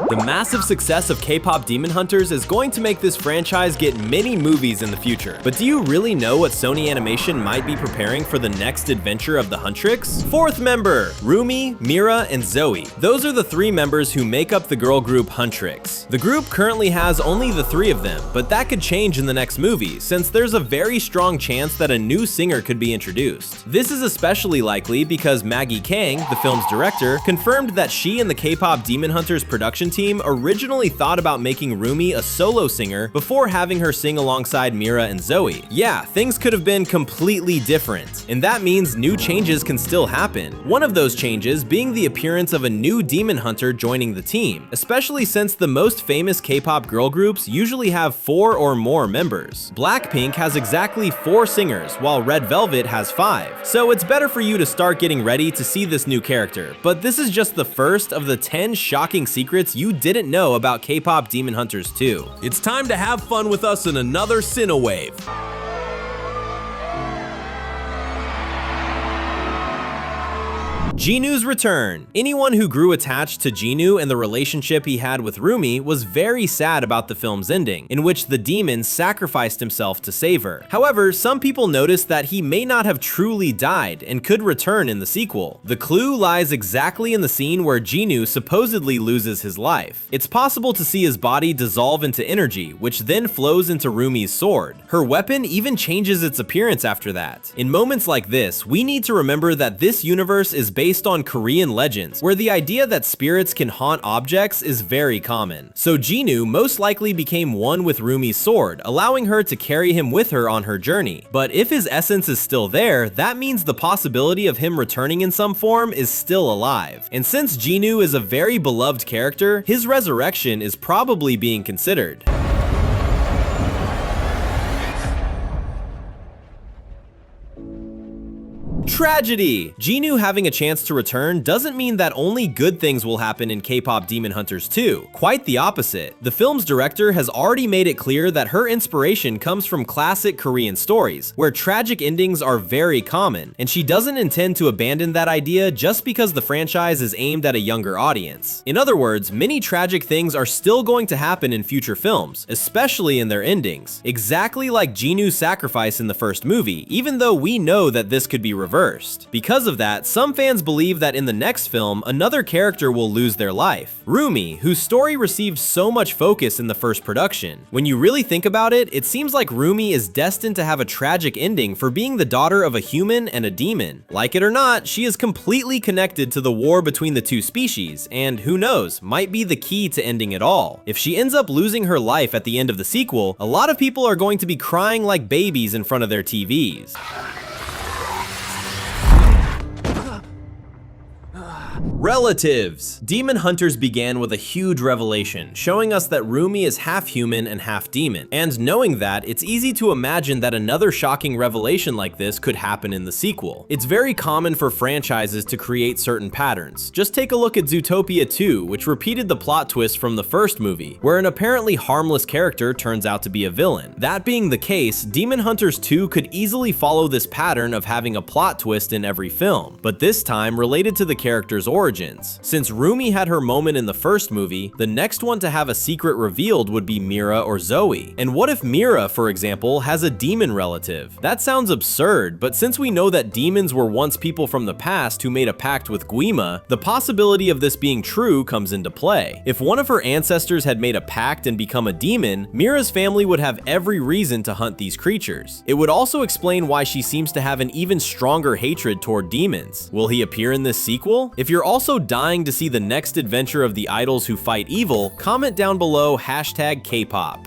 The massive success of K-pop Demon Hunters is going to make this franchise get many movies in the future. But do you really know what Sony Animation might be preparing for the next adventure of the Huntress? Fourth member, Rumi, Mira, and Zoe. Those are the three members who make up the girl group Huntress. The group currently has only the three of them, but that could change in the next movie, since there's a very strong chance that a new singer could be introduced. This is especially likely because Maggie Kang, the film's director, confirmed that she and the K-pop Demon Hunters production team originally thought about making Rumi a solo singer before having her sing alongside Mira and Zoe. Yeah, things could have been completely different, and that means new changes can still happen. One of those changes being the appearance of a new demon hunter joining the team, especially since the most famous K-pop girl groups usually have 4 or more members. Blackpink has exactly 4 singers, while Red Velvet has 5. So it's better for you to start getting ready to see this new character, but this is just the first of the 10 shocking secrets you didn't know about K-pop Demon Hunters 2. It's time to have fun with us in another Cinewave. Jinu's return. Anyone who grew attached to Jinu and the relationship he had with Rumi was very sad about the film's ending, in which the demon sacrificed himself to save her. However, some people noticed that he may not have truly died and could return in the sequel. The clue lies exactly in the scene where Jinu supposedly loses his life. It's possible to see his body dissolve into energy, which then flows into Rumi's sword. Her weapon even changes its appearance after that. In moments like this, we need to remember that this universe is based on Korean legends, where the idea that spirits can haunt objects is very common. So Jinu most likely became one with Rumi's sword, allowing her to carry him with her on her journey. But if his essence is still there, that means the possibility of him returning in some form is still alive. And since Jinu is a very beloved character, his resurrection is probably being considered. Tragedy! Jinu having a chance to return doesn't mean that only good things will happen in K-pop Demon Hunters 2. Quite the opposite. The film's director has already made it clear that her inspiration comes from classic Korean stories, where tragic endings are very common, and she doesn't intend to abandon that idea just because the franchise is aimed at a younger audience. In other words, many tragic things are still going to happen in future films, especially in their endings. Exactly like Jinu's sacrifice in the first movie, even though we know that this could be reversed. Because of that, some fans believe that in the next film, another character will lose their life. Rumi, whose story received so much focus in the first production. When you really think about it, it seems like Rumi is destined to have a tragic ending for being the daughter of a human and a demon. Like it or not, she is completely connected to the war between the two species, and who knows, might be the key to ending it all. If she ends up losing her life at the end of the sequel, a lot of people are going to be crying like babies in front of their TVs. Relatives. Demon Hunters began with a huge revelation, showing us that Rumi is half human and half demon. And knowing that, it's easy to imagine that another shocking revelation like this could happen in the sequel. It's very common for franchises to create certain patterns. Just take a look at Zootopia 2, which repeated the plot twist from the first movie, where an apparently harmless character turns out to be a villain. That being the case, Demon Hunters 2 could easily follow this pattern of having a plot twist in every film, but this time related to the character's origins. Since Rumi had her moment in the first movie, the next one to have a secret revealed would be Mira or Zoe. And what if Mira, for example, has a demon relative? That sounds absurd, but since we know that demons were once people from the past who made a pact with Guima, the possibility of this being true comes into play. If one of her ancestors had made a pact and become a demon, Mira's family would have every reason to hunt these creatures. It would also explain why she seems to have an even stronger hatred toward demons. Will he appear in this sequel? If you're also dying to see the next adventure of the idols who fight evil, comment down below #KPOP.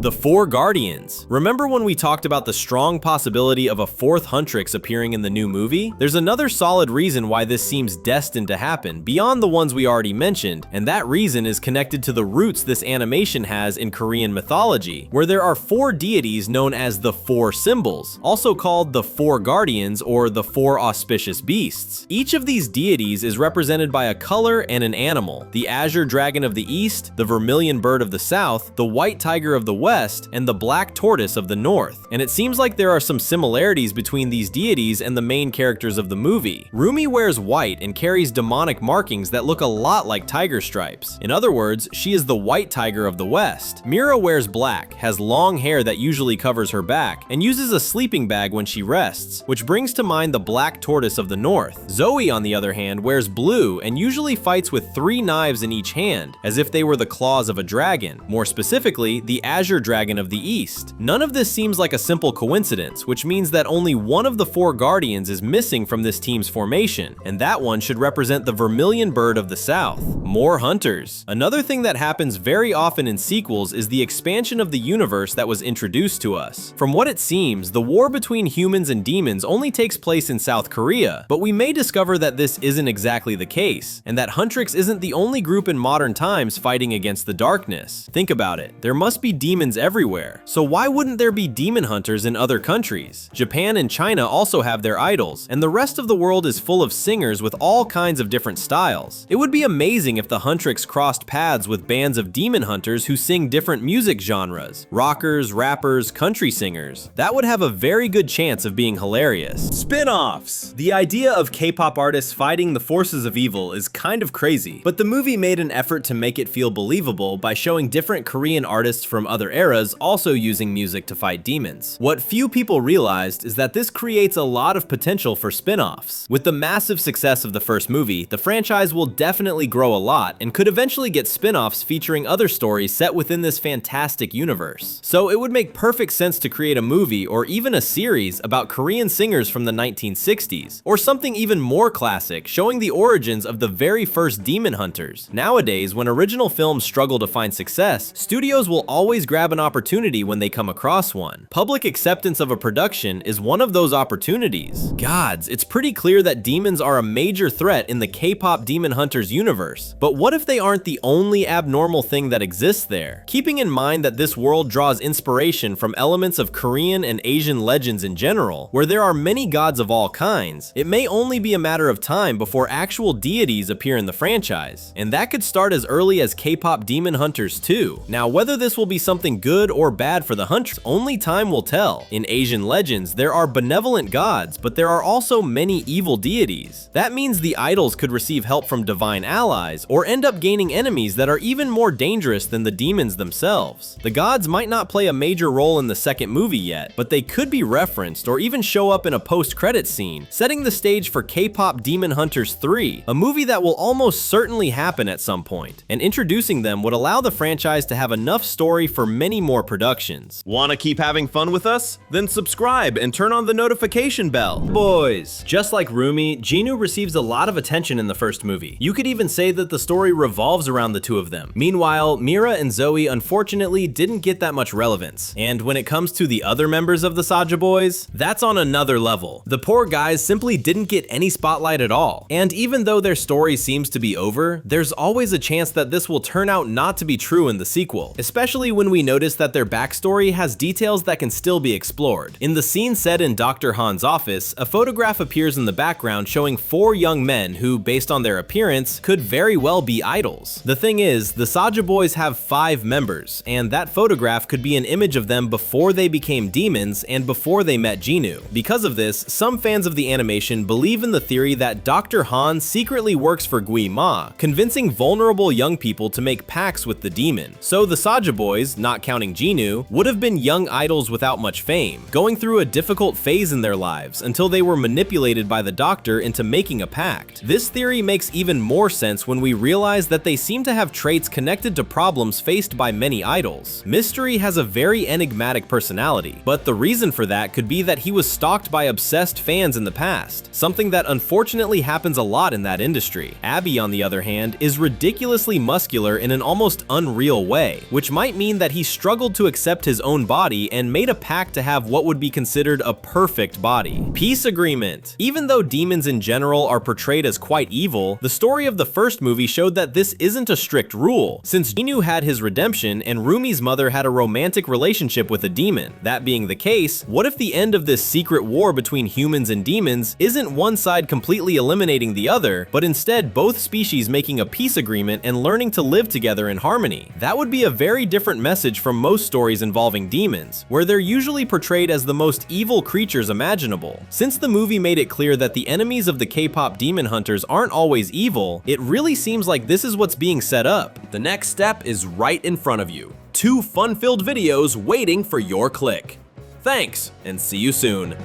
The 4 Guardians. Remember when we talked about the strong possibility of a 4th Huntress appearing in the new movie? There's another solid reason why this seems destined to happen, beyond the ones we already mentioned, and that reason is connected to the roots this animation has in Korean mythology, where there are 4 deities known as the 4 Symbols, also called the 4 Guardians or the 4 Auspicious Beasts. Each of these deities is represented by a color and an animal: the azure dragon of the east, the vermilion bird of the south, the white tiger of the west, west and the black tortoise of the north. And it seems like there are some similarities between these deities and the main characters of the movie. Rumi wears white and carries demonic markings that look a lot like tiger stripes. In other words, she is the white tiger of the west. Mira wears black, has long hair that usually covers her back, and uses a sleeping bag when she rests, which brings to mind the black tortoise of the north. Zoe, on the other hand, wears blue and usually fights with 3 knives in each hand, as if they were the claws of a dragon, more specifically, the azure dragon of the east. None of this seems like a simple coincidence, which means that only one of the 4 guardians is missing from this team's formation, and that one should represent the vermilion bird of the south. More hunters. Another thing that happens very often in sequels is the expansion of the universe that was introduced to us. From what it seems, the war between humans and demons only takes place in South Korea, but we may discover that this isn't exactly the case, and that Huntress isn't the only group in modern times fighting against the darkness. Think about it, there must be demons everywhere, so why wouldn't there be demon hunters in other countries? Japan and China also have their idols, and the rest of the world is full of singers with all kinds of different styles. It would be amazing if the Huntress crossed paths with bands of demon hunters who sing different music genres, rockers, rappers, country singers. That would have a very good chance of being hilarious. Spin-offs! The idea of K-pop artists fighting the forces of evil is kind of crazy, but the movie made an effort to make it feel believable by showing different Korean artists from other eras also using music to fight demons. What few people realized is that this creates a lot of potential for spin-offs. With the massive success of the first movie, the franchise will definitely grow a lot and could eventually get spin-offs featuring other stories set within this fantastic universe. So it would make perfect sense to create a movie or even a series about Korean singers from the 1960s, or something even more classic, showing the origins of the very first demon hunters. Nowadays, when original films struggle to find success, studios will always grab an opportunity when they come across one. Public acceptance of a production is one of those opportunities. Gods, it's pretty clear that demons are a major threat in the K-pop demon hunters universe, but what if they aren't the only abnormal thing that exists there? Keeping in mind that this world draws inspiration from elements of Korean and Asian legends in general, where there are many gods of all kinds, it may only be a matter of time before actual deities appear in the franchise, and that could start as early as K-pop Demon Hunters 2. Now, whether this will be something good or bad for the hunters, only time will tell. In Asian legends, there are benevolent gods, but there are also many evil deities. That means the idols could receive help from divine allies, or end up gaining enemies that are even more dangerous than the demons themselves. The gods might not play a major role in the second movie yet, but they could be referenced or even show up in a post-credits scene, setting the stage for K-pop Demon Hunters 3, a movie that will almost certainly happen at some point, and introducing them would allow the franchise to have enough story for many more productions. Wanna keep having fun with us? Then subscribe and turn on the notification bell. Boys. Just like Rumi, Jinu receives a lot of attention in the first movie. You could even say that the story revolves around the two of them. Meanwhile, Mira and Zoe unfortunately didn't get that much relevance. And when it comes to the other members of the Saja boys, that's on another level. The poor guys simply didn't get any spotlight at all. And even though their story seems to be over, there's always a chance that this will turn out not to be true in the sequel, especially when we notice that their backstory has details that can still be explored. In the scene set in Dr. Han's office, a photograph appears in the background showing 4 young men who, based on their appearance, could very well be idols. The thing is, the Saja boys have 5 members, and that photograph could be an image of them before they became demons and before they met Jinu. Because of this, some fans of the animation believe in the theory that Dr. Han secretly works for Gui Ma, convincing vulnerable young people to make pacts with the demon. So the Saja boys, not counting Jinu, would have been young idols without much fame, going through a difficult phase in their lives until they were manipulated by the doctor into making a pact. This theory makes even more sense when we realize that they seem to have traits connected to problems faced by many idols. Mystery has a very enigmatic personality, but the reason for that could be that he was stalked by obsessed fans in the past, something that unfortunately happens a lot in that industry. Abby, on the other hand, is ridiculously muscular in an almost unreal way, which might mean that he struggled to accept his own body and made a pact to have what would be considered a perfect body. Peace agreement. Even though demons in general are portrayed as quite evil, the story of the first movie showed that this isn't a strict rule, since Jinu had his redemption and Rumi's mother had a romantic relationship with a demon. That being the case, what if the end of this secret war between humans and demons isn't one side completely eliminating the other, but instead both species making a peace agreement and learning to live together in harmony? That would be a very different message change from most stories involving demons, where they're usually portrayed as the most evil creatures imaginable. Since the movie made it clear that the enemies of the K-pop demon hunters aren't always evil, it really seems like this is what's being set up. The next step is right in front of you. 2 fun-filled videos waiting for your click. Thanks, and see you soon.